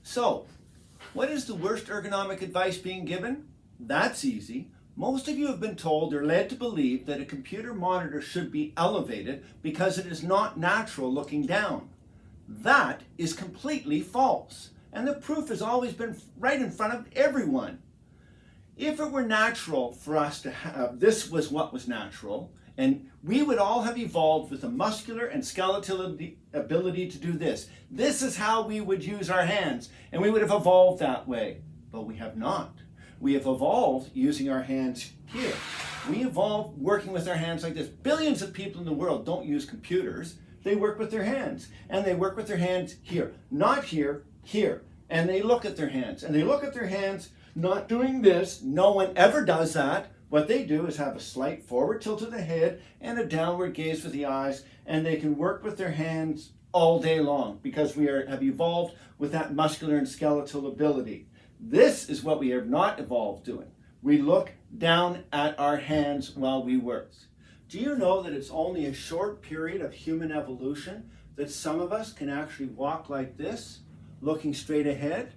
So, what is the worst ergonomic advice being given? That's easy. Most of you have been told or led to believe that a computer monitor should be elevated because it is not natural looking down. That is completely false, and the proof has always been right in front of everyone. If it were natural for us to have, this was what was natural, and we would all have evolved with a muscular and skeletal ability to do this. This is how we would use our hands, and we would have evolved that way, but we have not. We have evolved using our hands here. We evolved working with our hands like this. Billions of people in the world don't use computers. They work with their hands, and they work with their hands here, not here, here. And they look at their hands, and they look at their hands not doing this. No one ever does that. What they do is have a slight forward tilt of the head and a downward gaze with the eyes, and they can work with their hands all day long because we have evolved with that muscular and skeletal ability. This is what we have not evolved doing. We look down at our hands while we work. Do you know that it's only a short period of human evolution that some of us can actually walk like this, looking straight ahead?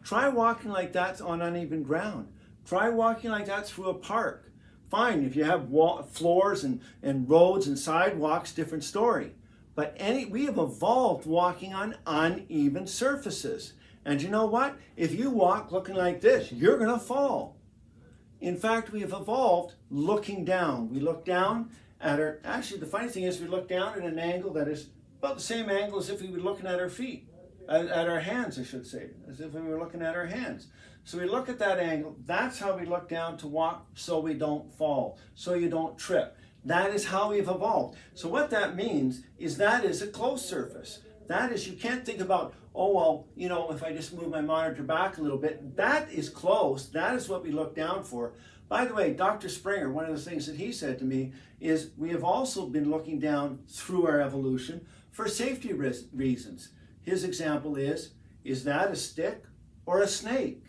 Try walking like that on uneven ground. Try walking like that through a park. Fine, if you have floors and roads and sidewalks, different story. But we have evolved walking on uneven surfaces. And you know what? If you walk looking like this, you're going to fall. In fact, we have evolved looking down. We look down at actually the funny thing is we look down at an angle that is about the same angle as if we were looking at our feet, at our hands, I should say, as if we were looking at our hands. So we look at that angle. That's how we look down to walk so we don't fall, so you don't trip. That is how we've evolved. So what that means is that is a closed surface. That is, you can't think about, oh, well, you know, if I just move my monitor back a little bit, that is close. That is what we look down for. By the way, Dr. Springer, one of the things that he said to me is we have also been looking down through our evolution for safety reasons. His example is that a stick or a snake?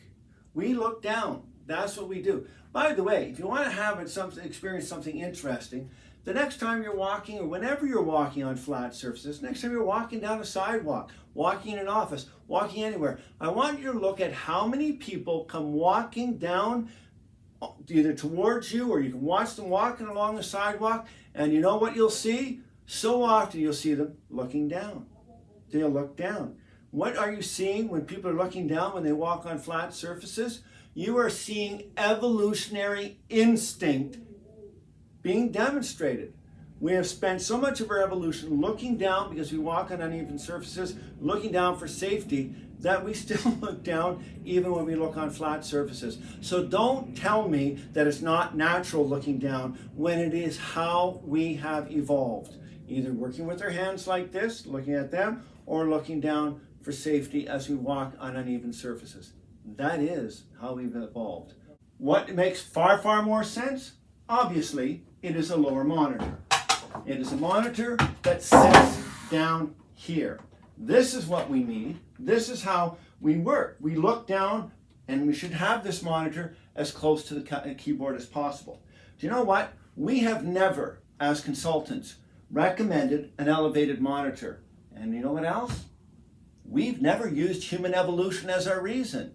We look down. That's what we do. By the way, if you want to experience something interesting, the next time you're walking or whenever you're walking on flat surfaces, next time you're walking down a sidewalk, walking in an office, walking anywhere, I want you to look at how many people come walking down either towards you or you can watch them walking along the sidewalk, and you know what you'll see? So often you'll see them looking down. They'll look down. What are you seeing when people are looking down when they walk on flat surfaces? You are seeing evolutionary instinct being demonstrated. We have spent so much of our evolution looking down because we walk on uneven surfaces, looking down for safety, that we still look down even when we look on flat surfaces. So don't tell me that it's not natural looking down when it is how we have evolved. Either working with our hands like this, looking at them, or looking down for safety as we walk on uneven surfaces. That is how we've evolved. What makes far, far more sense? Obviously, it is a lower monitor. It is a monitor that sits down here. This is what we need. This is how we work. We look down, and we should have this monitor as close to the keyboard as possible. Do you know what? We have never, as consultants, recommended an elevated monitor. And you know what else? We've never used human evolution as our reason.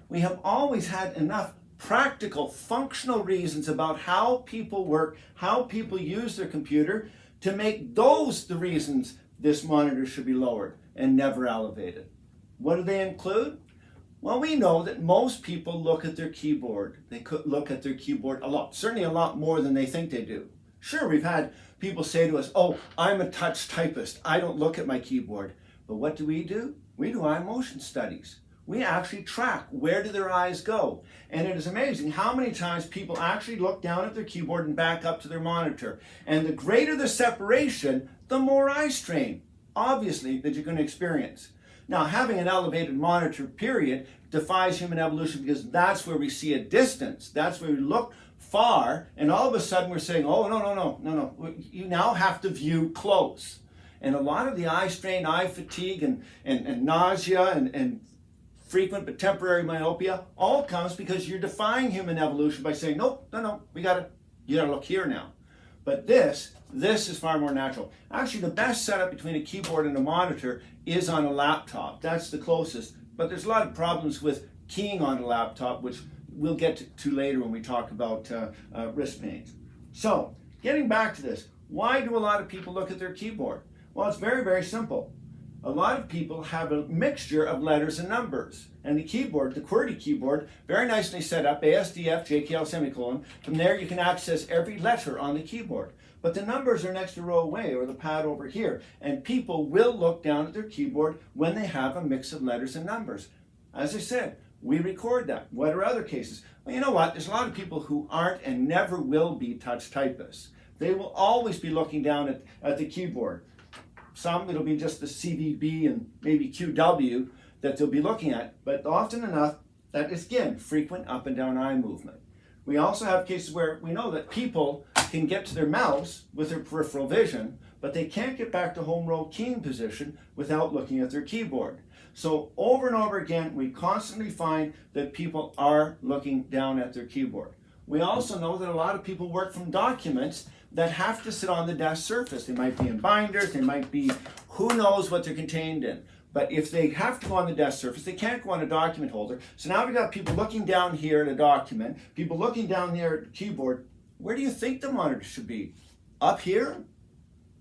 We have always had enough practical, functional reasons about how people work, how people use their computer, to make those the reasons this monitor should be lowered and never elevated. What do they include? Well, we know that most people look at their keyboard. They could look at their keyboard a lot, certainly a lot more than they think they do. Sure, we've had people say to us, oh, I'm a touch typist. I don't look at my keyboard. But what do? We do eye motion studies. We actually track where do their eyes go. And it is amazing how many times people actually look down at their keyboard and back up to their monitor. And the greater the separation, the more eye strain, obviously, that you're going to experience. Now, having an elevated monitor, period, defies human evolution because that's where we see a distance. That's where we look far, and all of a sudden we're saying, oh, no. You now have to view close. And a lot of the eye strain, eye fatigue, and nausea, and frequent but temporary myopia all comes because you're defying human evolution by saying, no, you gotta look here now. But this is far more natural. Actually, the best setup between a keyboard and a monitor is on a laptop. That's the closest. but there's a lot of problems with keying on a laptop, which we'll get to later when we talk about wrist pains. So, getting back to this, why do a lot of people look at their keyboard? Well, it's very, very simple. A lot of people have a mixture of letters and numbers. And the keyboard, the QWERTY keyboard, very nicely set up, ASDF, JKL, semicolon. From there you can access every letter on the keyboard. But the numbers are next row away, or the pad over here. And people will look down at their keyboard when they have a mix of letters and numbers. As I said, we record that. What are other cases? Well, you know what? There's a lot of people who aren't and never will be touch typists. They will always be looking down at the keyboard. Some, it'll be just the CVB and maybe QW that they'll be looking at, but often enough, that is, again, frequent up and down eye movement. We also have cases where we know that people can get to their mouse with their peripheral vision, but they can't get back to home row keying position without looking at their keyboard. So over and over again, we constantly find that people are looking down at their keyboard. We also know that a lot of people work from documents that have to sit on the desk surface. They might be in binders, they might be, who knows what they're contained in. But if they have to go on the desk surface, they can't go on a document holder. So now we've got people looking down here at a document, people looking down there at the keyboard. Where do you think the monitor should be? Up here,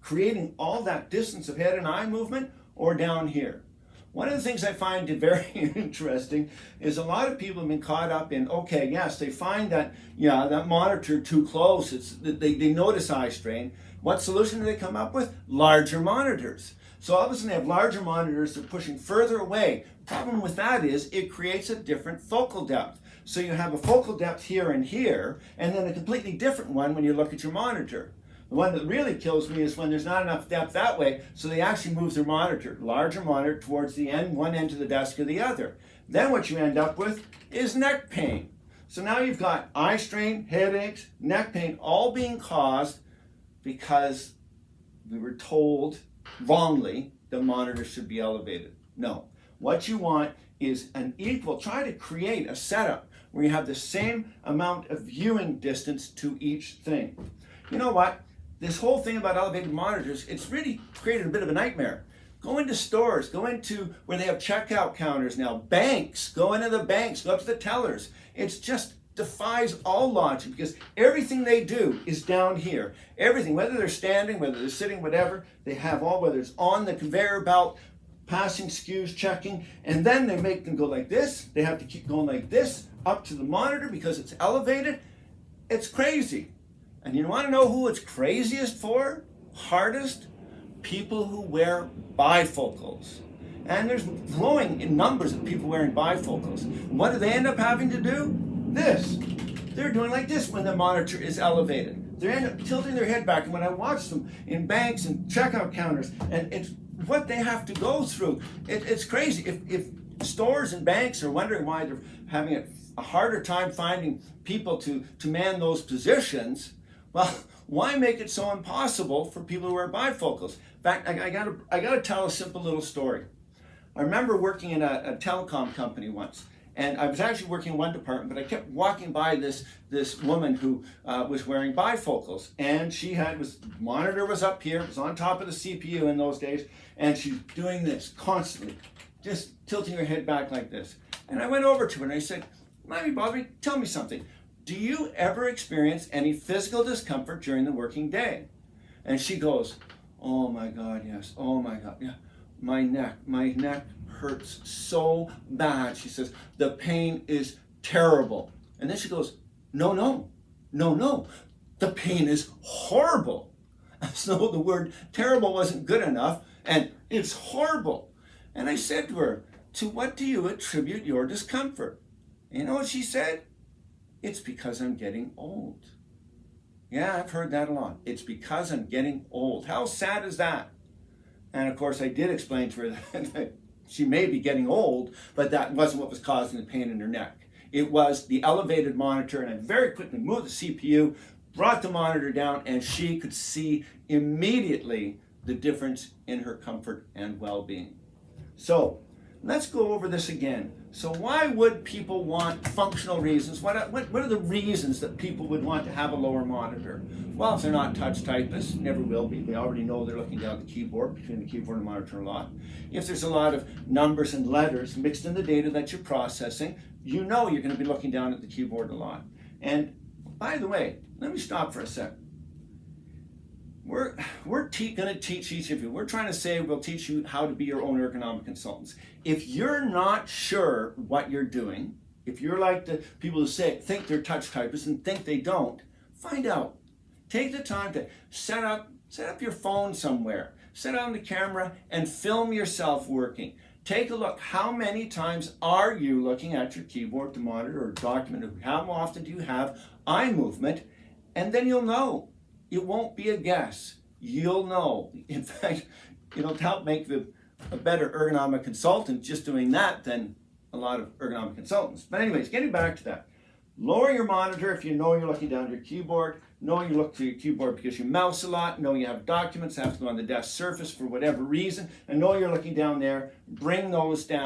creating all that distance of head and eye movement, or down here? One of the things I find very interesting is a lot of people have been caught up in, okay, yes, they find that, yeah, that monitor too close, they notice eye strain. What solution do they come up with? Larger monitors. So all of a sudden they have larger monitors, they're pushing further away. Problem with that is it creates a different focal depth. So you have a focal depth here and here, and then a completely different one when you look at your monitor. The one that really kills me is when there's not enough depth that way, so they actually move their monitor, larger monitor, towards the end, one end of the desk or the other. Then what you end up with is neck pain. So now you've got eye strain, headaches, neck pain, all being caused because we were told wrongly the monitor should be elevated. No. What you want is an equal, try to create a setup where you have the same amount of viewing distance to each thing. You know what? This whole thing about elevated monitors, it's really created a bit of a nightmare. Go into stores, go into where they have checkout counters now, banks, go into the banks, go up to the tellers. It just defies all logic because everything they do is down here. Everything, whether they're standing, whether they're sitting, whatever, they have all, whether it's on the conveyor belt, passing SKUs, checking, and then they make them go like this. They have to keep going like this up to the monitor because it's elevated. It's crazy. And you want to know who it's craziest for? Hardest? People who wear bifocals. And there's growing in numbers of people wearing bifocals. What do they end up having to do? This. They're doing like this when the monitor is elevated. They end up tilting their head back. And when I watch them in banks and checkout counters, and it's what they have to go through. It's crazy. If stores and banks are wondering why they're having a harder time finding people to man those positions, well, why make it so impossible for people who wear bifocals? In fact, I gotta tell a simple little story. I remember working in a telecom company once, and I was actually working in one department, but I kept walking by this woman who was wearing bifocals, and monitor was up here, it was on top of the CPU in those days, and she's doing this constantly, just tilting her head back like this. And I went over to her and I said, "Mommy, Bobby, tell me something. Do you ever experience any physical discomfort during the working day?" And she goes, "Oh my God, yes. Oh my God, yeah. My neck hurts so bad." She says, "The pain is terrible." And then she goes, No. The pain is horrible." So the word terrible wasn't good enough, and it's horrible. And I said to her, "To what do you attribute your discomfort?" And you know what she said? "It's because I'm getting old." Yeah, I've heard that a lot. It's because I'm getting old. How sad is that? And of course, I did explain to her that she may be getting old, but that wasn't what was causing the pain in her neck. It was the elevated monitor, and I very quickly moved the CPU, brought the monitor down, and she could see immediately the difference in her comfort and well-being. So, let's go over this again. So why would people want functional reasons? What are the reasons that people would want to have a lower monitor? Well, if they're not touch typists, never will be. They already know they're looking down the keyboard, between the keyboard and the monitor a lot. If there's a lot of numbers and letters mixed in the data that you're processing, you know you're going to be looking down at the keyboard a lot. And by the way, let me stop for a sec. We're going to teach each of you. We're trying to say we'll teach you how to be your own ergonomic consultants. If you're not sure what you're doing, if you're like the people who think they're touch typists and think they don't, find out. Take the time to set up your phone somewhere, set on the camera and film yourself working. Take a look. How many times are you looking at your keyboard, the monitor, or document? How often do you have eye movement? And then you'll know. It won't be a guess. You'll know. In fact, it'll help make a better ergonomic consultant just doing that than a lot of ergonomic consultants. But anyways, getting back to that. Lower your monitor if you know you're looking down at your keyboard. Know you look to your keyboard because you mouse a lot. Know you have documents that have to go on the desk surface for whatever reason. And know you're looking down there. Bring those down.